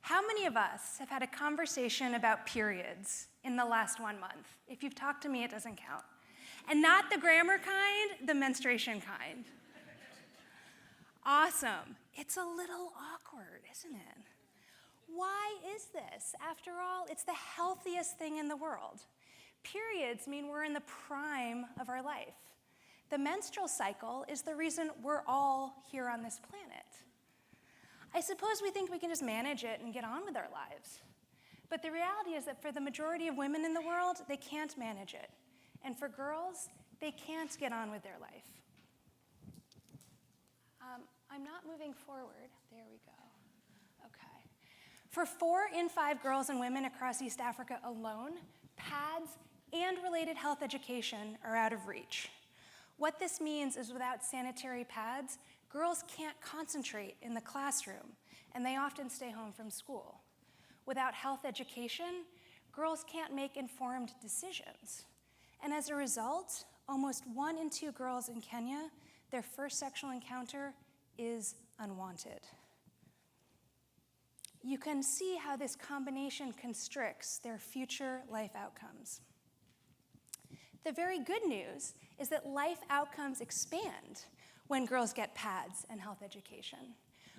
How many of us have had a conversation about periods in the last 1 month? If you've talked to me, it doesn't count. And not the grammar kind, the menstruation kind. Awesome. It's a little awkward, isn't it? Why is this? After all, it's the healthiest thing in the world. Periods mean we're in the prime of our life. The menstrual cycle is the reason we're all here on this planet. I suppose we think we can just manage it and get on with our lives. But the reality is that for the majority of women in the world, they can't manage it. And for girls, they can't get on with their life. I'm not moving forward. There we go. Okay. For 4 in 5 girls and women across East Africa alone, pads and related health education are out of reach. What this means is without sanitary pads, girls can't concentrate in the classroom, and they often stay home from school. Without health education, girls can't make informed decisions. And as a result, almost 1 in 2 girls in Kenya, their first sexual encounter is unwanted. You can see how this combination constricts their future life outcomes. The very good news is that life outcomes expand when girls get pads and health education.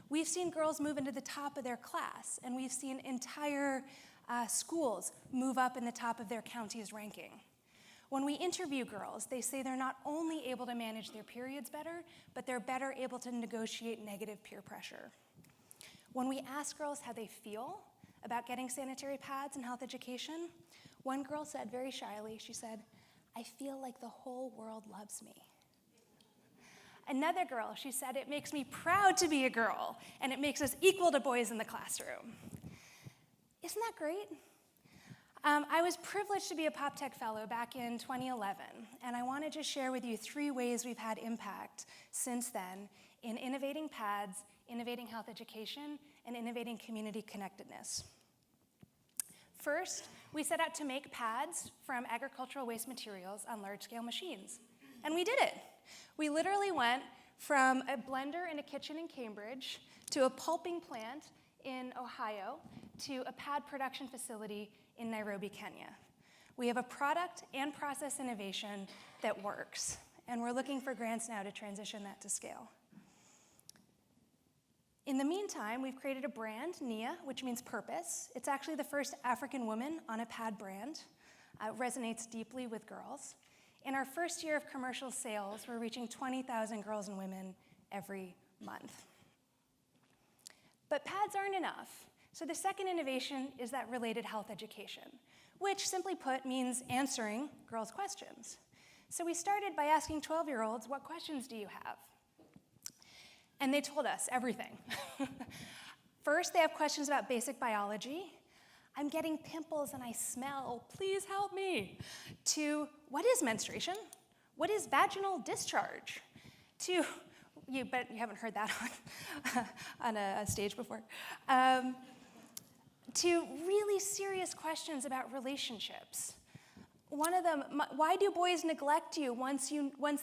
We've seen girls move into the top of their class, and we've seen entire schools move up in the top of their county's ranking. When we interview girls, they say they're not only able to manage their periods better, but they're better able to negotiate negative peer pressure. When we ask girls how they feel about getting sanitary pads and health education, one girl said very shyly, she said, "I feel like the whole world loves me." Another girl, she said, "It makes me proud to be a girl, and it makes us equal to boys in the classroom." Isn't that great? I was privileged to be a PopTech Fellow back in 2011, and I wanted to share with you 3 ways we've had impact since then in innovating pads, innovating health education, and innovating community connectedness. First, we set out to make pads from agricultural waste materials on large-scale machines, and we did it. We literally went from a blender in a kitchen in Cambridge to a pulping plant in Ohio to a pad production facility in Nairobi, Kenya. We have a product and process innovation that works, and we're looking for grants now to transition that to scale. In the meantime, we've created a brand, Nia, which means purpose. It's actually the first African woman on a pad brand. It resonates deeply with girls. In our first year of commercial sales, we're reaching 20,000 girls and women every month. But pads aren't enough. So the second innovation is that related health education, which simply put means answering girls' questions. So we started by asking 12-year-olds, "What questions do you have?" And they told us everything. First, they have questions about basic biology. "I'm getting pimples and I smell, please help me." To, "What is menstruation? What is vaginal discharge?" To, but you haven't heard that on a stage before. To really serious questions about relationships. One of them, "Why do boys neglect you once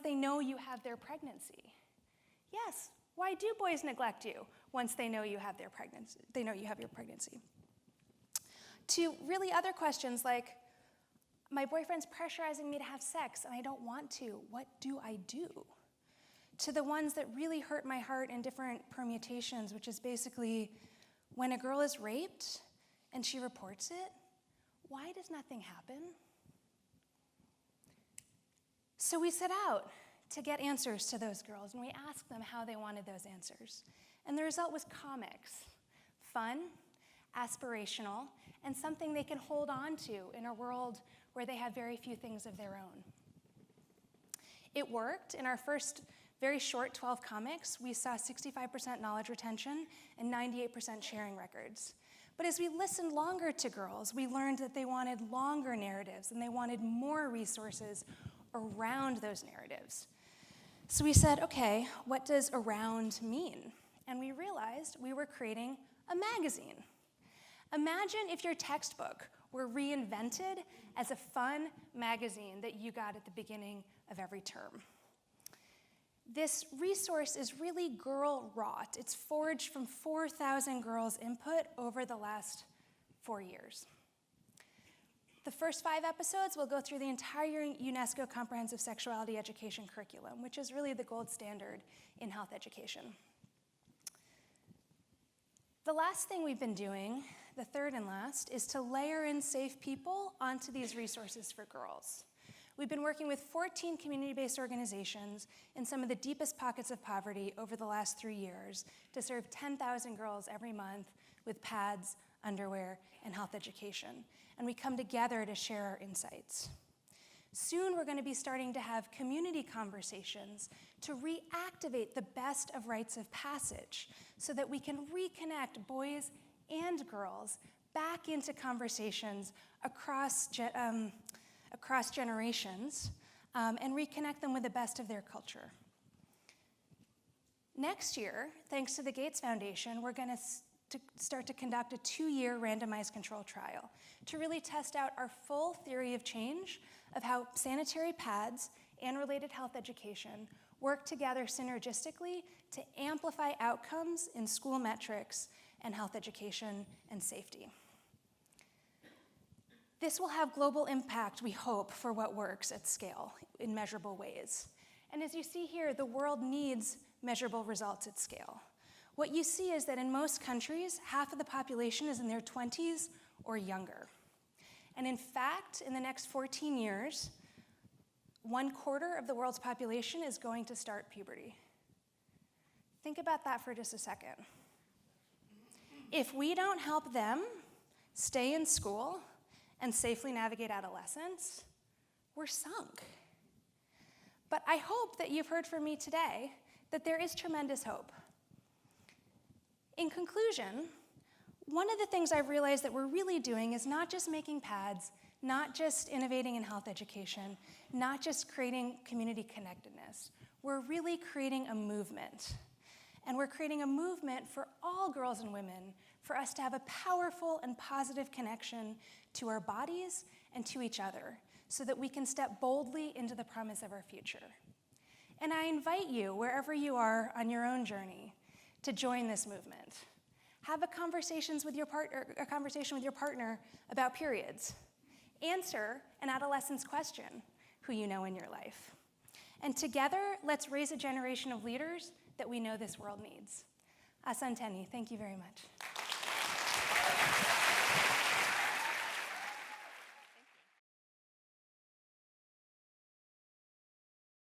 they know you have their pregnancy?" Yes, why do boys neglect you once they know you have their pregnancy? They know you have your pregnancy. To really other questions like, "My boyfriend's pressurizing me to have sex and I don't want to. What do I do?" To the ones that really hurt my heart in different permutations, which is basically, when a girl is raped and she reports it, why does nothing happen? So we set out to get answers to those girls, and we asked them how they wanted those answers. And the result was comics, fun, aspirational, and something they can hold on to in a world where they have very few things of their own. It worked. In our first very short 12 comics, we saw 65% knowledge retention and 98% sharing records. But as we listened longer to girls, we learned that they wanted longer narratives and they wanted more resources around those narratives. So we said, okay, what does around mean? And we realized we were creating a magazine. Imagine if your textbook were reinvented as a fun magazine that you got at the beginning of every term. This resource is really girl-wrought. It's forged from 4,000 girls' input over the last 4 years. The first 5 episodes will go through the entire UNESCO Comprehensive Sexuality Education curriculum, which is really the gold standard in health education. The last thing we've been doing, the third and last, is to layer in safe people onto these resources for girls. We've been working with 14 community-based organizations in some of the deepest pockets of poverty over the last 3 years to serve 10,000 girls every month with pads, underwear, and health education. And we come together to share our insights. Soon we're going to be starting to have community conversations to reactivate the best of rites of passage so that we can reconnect boys and girls back into conversations across generations and reconnect them with the best of their culture. Next year, thanks to the Gates Foundation, we're going to start to conduct a 2-year randomized control trial to really test out our full theory of change of how sanitary pads and related health education work together synergistically to amplify outcomes in school metrics and health education and safety. This will have global impact, we hope, for what works at scale in measurable ways. And as you see here, the world needs measurable results at scale. What you see is that in most countries, half of the population is in their 20s or younger. And in fact, in the next 14 years, 1/4 of the world's population is going to start puberty. Think about that for just a second. If we don't help them stay in school and safely navigate adolescence, we're sunk. But I hope that you've heard from me today that there is tremendous hope. In conclusion, one of the things I've realized that we're really doing is not just making pads, not just innovating in health education, not just creating community connectedness. We're really creating a movement. And we're creating a movement for all girls and women, for us to have a powerful and positive connection to our bodies and to each other, so that we can step boldly into the promise of our future. And I invite you, wherever you are on your own journey, to join this movement. Have a conversation with your partner about periods. Answer an adolescent's question, who you know in your life. And together, let's raise a generation of leaders that we know this world needs. Asanteni, thank you very much.